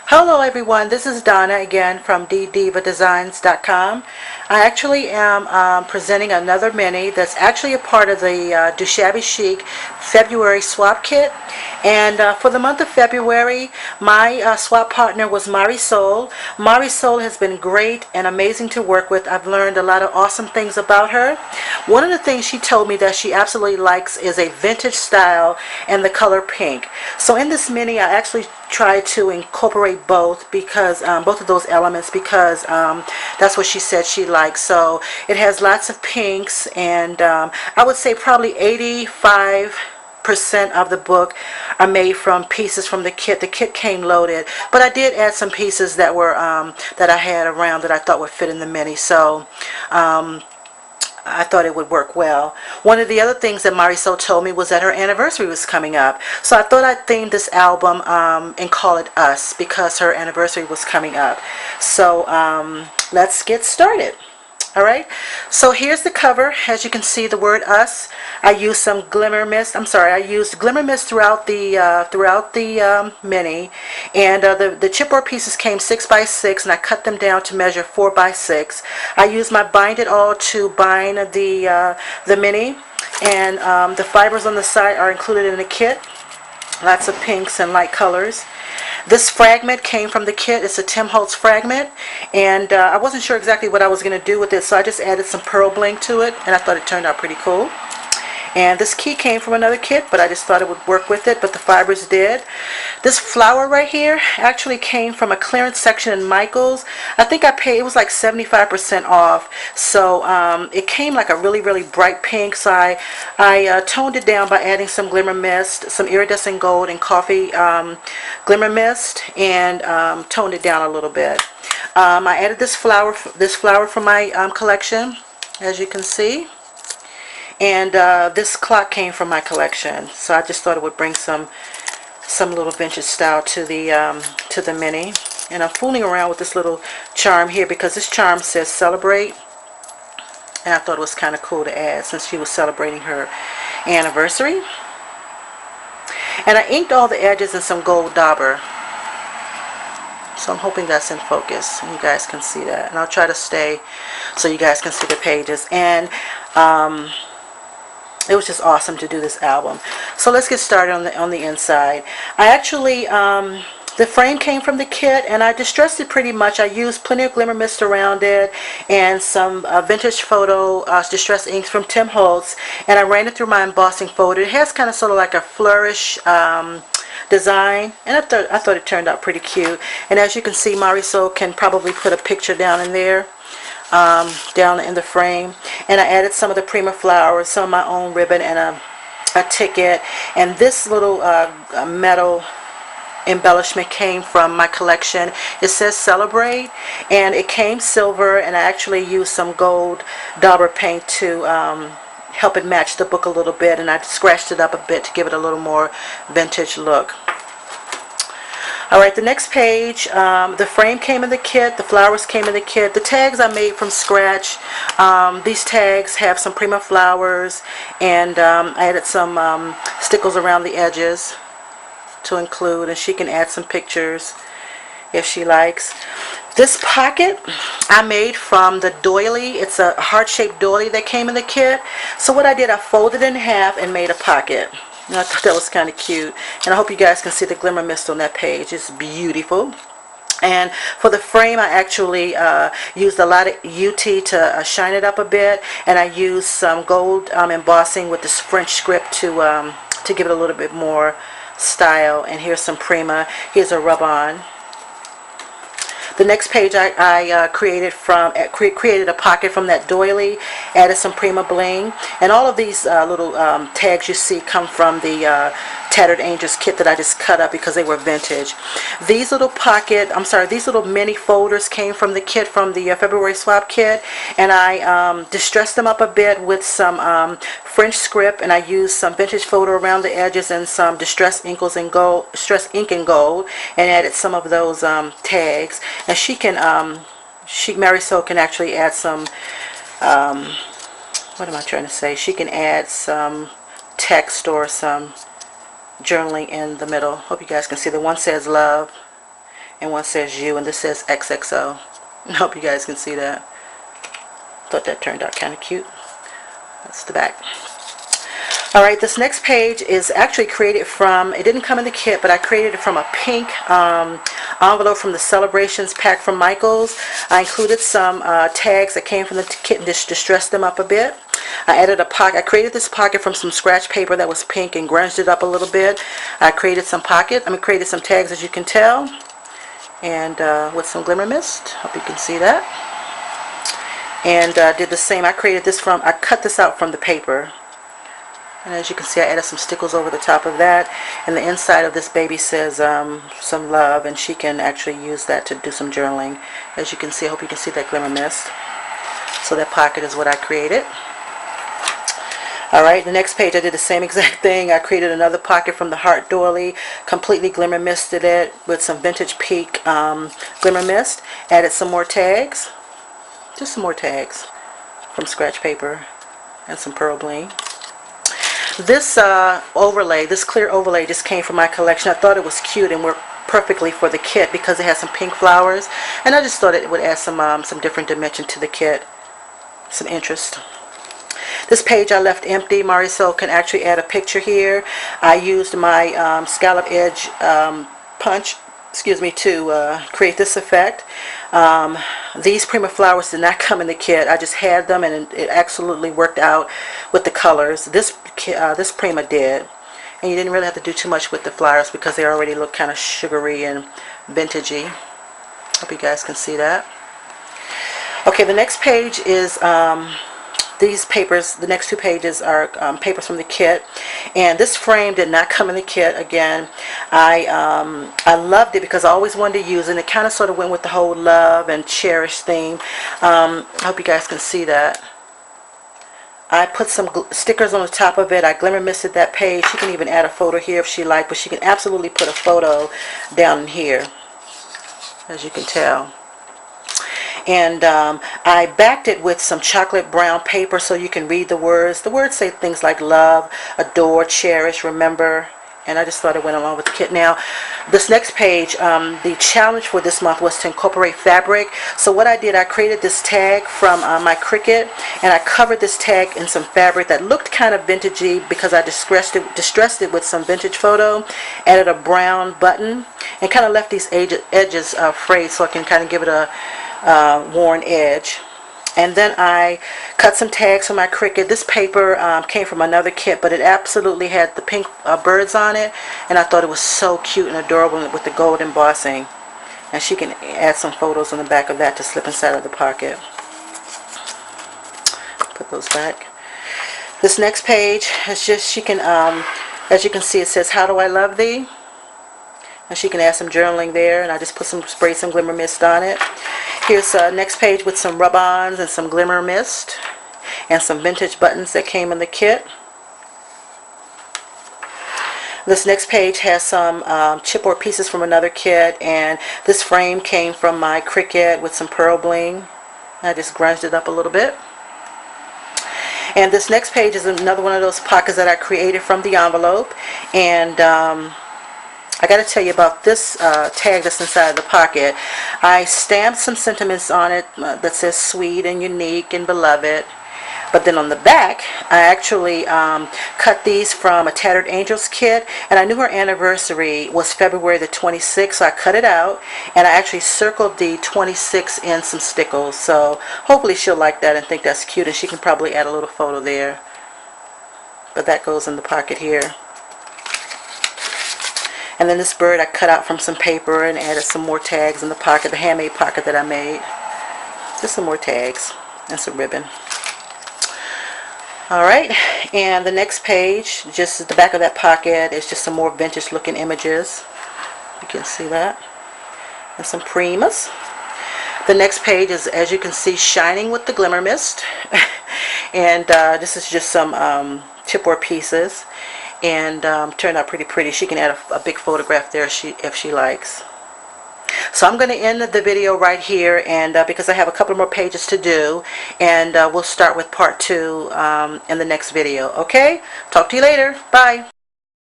Hello everyone, this is Donna again from DDivaDesigns.com. I actually am presenting another mini that's actually a part of the DeuxShabbyChic February swap kit. And for the month of February, my swap partner was Marisol. Marisol has been great and amazing to work with. I've learned a lot of awesome things about her. One of the things she told me that she absolutely likes is a vintage style and the color pink. So in this mini, I actually try to incorporate both because both of those elements because that's what she said she likes. So it has lots of pinks, and I would say probably 85% of the book are made from pieces from the kit. The kit came loaded, but I did add some pieces that were that I had around that I thought would fit in the mini. So I thought it would work well. One of the other things that Marisol told me was that her anniversary was coming up. So I thought I'd theme this album and call it Us because her anniversary was coming up. So let's get started. Alright, so here's the cover. As you can see, the word Us. I used some glimmer mist. I used glimmer mist throughout the mini, and the chipboard pieces came 6 by 6, and I cut them down to measure 4 by 6. I used my Bind It All to bind the mini, and the fibers on the side are included in the kit. Lots of pinks and light colors. This fragment came from the kit. It's a Tim Holtz fragment, and I wasn't sure exactly what I was going to do with it, so I just added some pearl bling to it, and I thought it turned out pretty cool. And this key came from another kit, but I just thought it would work with it, but the fibers did. This flower right here actually came from a clearance section in Michael's. I think I paid, it was like 75% off. So it came like a really, really bright pink. So I toned it down by adding some glimmer mist, some iridescent gold and coffee glimmer mist, and toned it down a little bit. I added this flower from my collection, as you can see. And this clock came from my collection, so I just thought it would bring some little vintage style to the mini. And I'm fooling around with this little charm here because this charm says celebrate, and I thought it was kind of cool to add since she was celebrating her anniversary. And I inked all the edges in some gold dauber, so I'm hoping that's in focus and you guys can see that. And I'll try to stay so you guys can see the pages. And it was just awesome to do this album. So let's get started on the inside. I actually, the frame came from the kit, and I distressed it pretty much. I used plenty of glimmer mist around it and some vintage photo distress inks from Tim Holtz, and I ran it through my embossing folder. It has kind of sort of like a flourish design, and I thought it turned out pretty cute. And as you can see, Marisol can probably put a picture down in there. Down in the frame, and I added some of the Prima flowers, some of my own ribbon, and a ticket. And this little metal embellishment came from my collection. It says celebrate, and it came silver, and I actually used some gold dauber paint to help it match the book a little bit, and I scratched it up a bit to give it a little more vintage look. Alright, the next page, the frame came in the kit, the flowers came in the kit. The tags I made from scratch. These tags have some Prima flowers, and I added some stickles around the edges to include, and she can add some pictures if she likes. This pocket I made from the doily. It's a heart-shaped doily that came in the kit. So what I did, I folded it in half and made a pocket. And I thought that was kind of cute, and I hope you guys can see the glimmer mist on that page. It's beautiful. And for the frame, I actually used a lot of UT to shine it up a bit, and I used some gold embossing with this French script to give it a little bit more style. And here's some Prima. Here's a rub-on. The next page I created a pocket from that doily, added some Prima bling, and all of these little tags you see come from the Tattered Angels kit that I just cut up because they were vintage. These little these little mini folders came from the kit from the February swap kit, and I distressed them up a bit with some French script, and I used some vintage photo around the edges and some distress ink in gold, and added some of those tags. And Marisol can actually add some, what am I trying to say? She can add some text or some journaling in the middle. Hope you guys can see. The one says love, and one says U, and this says XXO. I hope you guys can see that. Thought that turned out kind of cute. That's the back. Alright, this next page is actually created from, it didn't come in the kit, but I created it from a pink envelope from the Celebrations pack from Michaels. I included some tags that came from the kit and just distressed them up a bit. I added a pocket. I created this pocket from some scratch paper that was pink and grunged it up a little bit. I created some created some tags, as you can tell, and with some glimmer mist. Hope you can see that. And did the same. I cut this out from the paper. And as you can see, I added some stickers over the top of that. And the inside of this baby says some love, and she can actually use that to do some journaling. As you can see, I hope you can see that glimmer mist. So that pocket is what I created. Alright, the next page I did the same exact thing. I created another pocket from the heart doily, completely glimmer misted it with some vintage peak glimmer mist. Added some more tags, just some more tags from scratch paper and some pearl bling. This overlay, this clear overlay just came from my collection. I thought it was cute and worked perfectly for the kit because it has some pink flowers, and I just thought it would add some different dimension to the kit, some interest. This page I left empty. Marisol can actually add a picture here. I used my scallop edge punch, to create this effect. These Prima flowers did not come in the kit. I just had them, and it absolutely worked out with the colors. This Prima did, and you didn't really have to do too much with the flowers because they already look kind of sugary and vintagey. Hope you guys can see that. Okay, the next page is these papers. The next two pages are papers from the kit, and this frame did not come in the kit. Again, I loved it because I always wanted to use it, and it kind of sort of went with the whole love and cherish theme. I hope you guys can see that. I put some stickers on the top of it. I glimmer misted that page. She can even add a photo here if she liked, but she can absolutely put a photo down in here, as you can tell. And I backed it with some chocolate brown paper so you can read the words. The words say things like love, adore, cherish, remember, and I just thought it went along with the kit. Now, this next page, the challenge for this month was to incorporate fabric. So what I did, I created this tag from my Cricut, and I covered this tag in some fabric that looked kind of vintagey because I distressed it with some vintage photo. Added a brown button and kind of left these edges frayed so I can kind of give it a worn edge. And then I cut some tags from my Cricut. This paper came from another kit, but it absolutely had the pink birds on it, and I thought it was so cute and adorable with the gold embossing. And she can add some photos on the back of that to slip inside of the pocket. Put those back. This next page is just, she can, as you can see, it says, "How do I love thee?" And she can add some journaling there, and I just sprayed some glimmer mist on it. Here's next page with some rub-ons and some glimmer mist and some vintage buttons that came in the kit. This next page has some chipboard pieces from another kit, and this frame came from my Cricut with some pearl bling. I just grunged it up a little bit. And this next page is another one of those pockets that I created from the envelope, and I got to tell you about this tag that's inside of the pocket. I stamped some sentiments on it that says sweet and unique and beloved. But then on the back, I actually cut these from a Tattered Angels kit, and I knew her anniversary was February the 26th, so I cut it out, and I actually circled the 26 in some stickles. So hopefully she'll like that and think that's cute, and she can probably add a little photo there. But that goes in the pocket here. And then this bird I cut out from some paper and added some more tags in the pocket, the handmade pocket that I made. Just some more tags and some ribbon. Alright, and the next page, just at the back of that pocket, is just some more vintage looking images. You can see that. And some Primas. The next page is, as you can see, shining with the glimmer mist. And this is just some chipboard pieces. And turned out pretty pretty. She can add a big photograph there if she likes. So I'm going to end the video right here, and because I have a couple more pages to do, and we'll start with part 2 in the next video. Okay? Talk to you later. Bye.